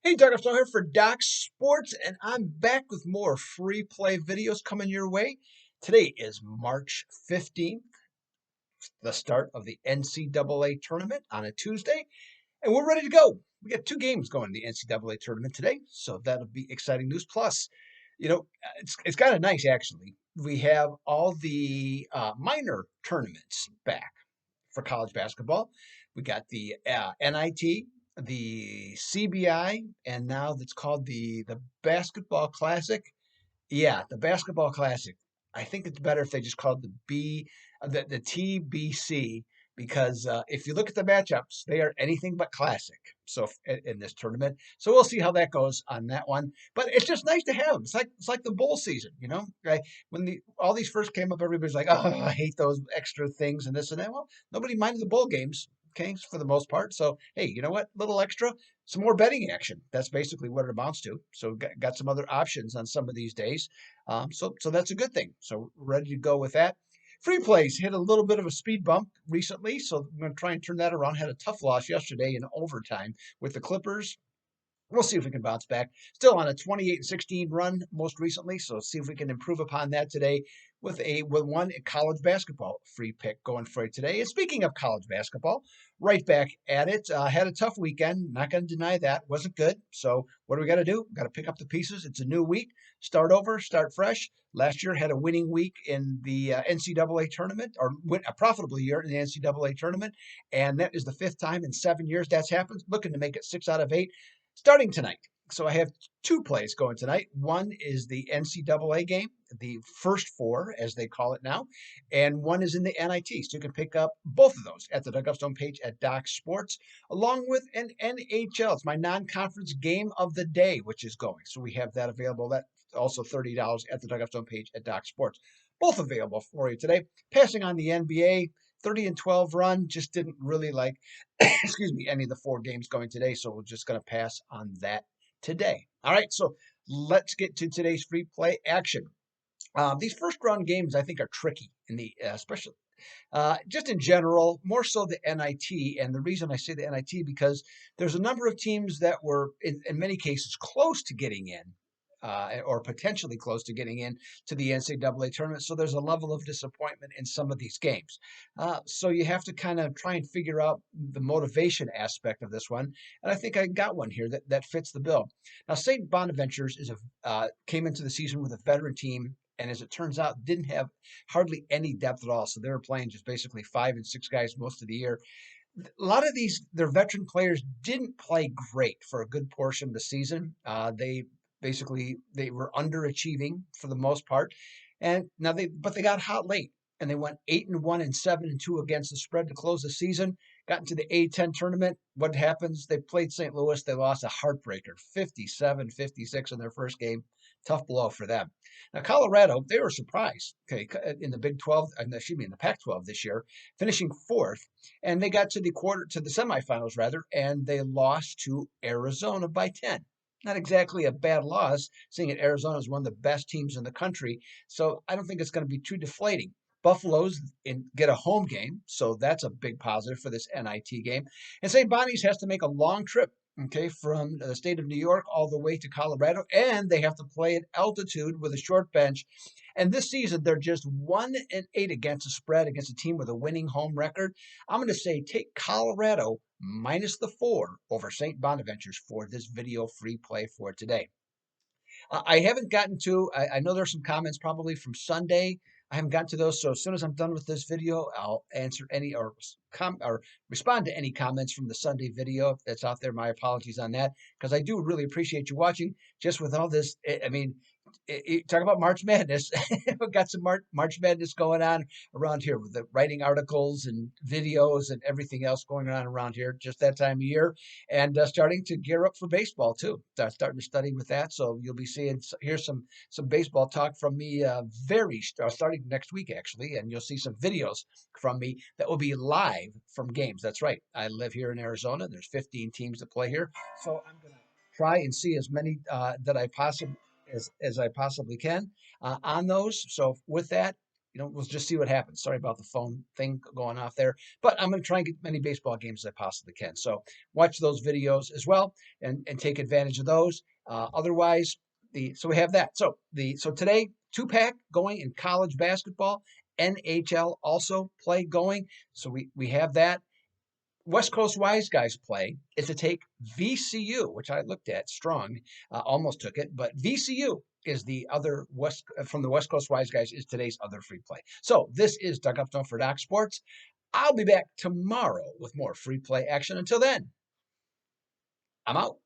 Hey, Doug, I'm here for Doc Sports, and I'm back with more free play videos coming your way. Today is March 15th, the start of the NCAA tournament on a Tuesday, and we're ready to go. We got two games going in the NCAA tournament today, so that'll be exciting news. Plus, it's kind of nice actually. We have all the minor tournaments back for college basketball. We got the NIT, the CBI, and now that's called the Basketball Classic. Yeah, the Basketball Classic. I think it's better if they just called the TBC because if you look at the matchups, they are anything but classic. So in this tournament, so we'll see how that goes on that one. But it's just nice to have them. It's like the bowl season, you know. Right? When all these first came up, everybody's like, "Oh, I hate those extra things and this and that." Well, nobody minded the bowl games, okay, for the most part. So hey, you know what? Little extra, some more betting action. That's basically what it amounts to. So got some other options on some of these days. So that's a good thing. So we're ready to go with that. Free plays hit a little bit of a speed bump recently, so I'm going to try and turn that around. Had a tough loss yesterday in overtime with the Clippers. We'll see if we can bounce back. Still on a 28-16 run most recently, so see if we can improve upon that today with one college basketball free pick going for you today. And speaking of college basketball, right back at it. Had a tough weekend. Not going to deny that. Wasn't good. So what do we got to do? Got to pick up the pieces. It's a new week. Start over. Start fresh. Last year had a winning week in the NCAA tournament, or a profitable year in the NCAA tournament, and that is the fifth time in 7 years that's happened. Looking to make it 6 out of 8 starting tonight. So I have two plays going tonight. One is the NCAA game, the first four, as they call it now, and one is in the NIT. So you can pick up both of those at the Doug Upstone page at Doc Sports, along with an NHL. It's my non-conference game of the day, which is going. So we have that available. That's also $30 at the Doug Upstone page at Doc Sports. Both available for you today. Passing on the NBA, 30-12 run, just didn't really like excuse me, any of the four games going today. So we're just going to pass on that today. All right. So let's get to today's free play action. These first round games, I think, are tricky in the especially just in general, more so the NIT. And the reason I say the NIT because there's a number of teams that were, in many cases, close to getting in. Or potentially close to getting in to the NCAA tournament. So there's a level of disappointment in some of these games. So you have to kind of try and figure out the motivation aspect of this one. And I think I got one here that fits the bill. Now, St. Bonaventures came into the season with a veteran team and as it turns out, didn't have hardly any depth at all. So they were playing just basically 5 and 6 guys most of the year. A lot of their veteran players didn't play great for a good portion of the season. They were underachieving for the most part, and but they got hot late and they went 8-1 and 7-2 against the spread to close the season. Got into the A10 tournament. What happens? They played St. Louis. They lost a heartbreaker, 57-56 in their first game. Tough blow for them. Now, Colorado, they were surprised. Okay, in the Big 12, excuse me, in the Pac-12 this year, finishing fourth, and they got to the semifinals rather, and they lost to Arizona by 10. Not exactly a bad loss, seeing that Arizona is one of the best teams in the country. So I don't think it's going to be too deflating. Get a home game, so that's a big positive for this NIT game. And St. Bonnie's has to make a long trip, okay, from the state of New York all the way to Colorado, and they have to play at altitude with a short bench. And this season, they're just 1-8 against the spread against a team with a winning home record. I'm going to say take Colorado minus the 4 over St. Bonaventures for this video free play for today. I haven't gotten to, I know there's some comments probably from Sunday. I haven't gotten to those. So as soon as I'm done with this video, I'll answer any or respond to any comments from the Sunday video that's out there. My apologies on that because I do really appreciate you watching. Just with all this, I mean, talk about March Madness. We've got some March Madness going on around here with the writing articles and videos and everything else going on around here just that time of year and starting to gear up for baseball too. Starting to study with that. So you'll be here's some baseball talk from me starting next week actually. And you'll see some videos from me that will be live from games. That's right. I live here in Arizona. There's 15 teams that play here. So I'm going to try and see as many that I possibly as I possibly can on those. So with that, we'll just see what happens. Sorry about the phone thing going off there, but I'm going to try and get many baseball games as I possibly can. So watch those videos as well and take advantage of those. Otherwise, so we have that. So today, 2-pack going in college basketball, NHL also play going. So we have that. West Coast Wise Guys play is to take VCU, which I looked at strong, almost took it, but VCU is the other from the West Coast Wise Guys is today's other free play. So this is Doug Upton for Doc Sports. I'll be back tomorrow with more free play action. Until then, I'm out.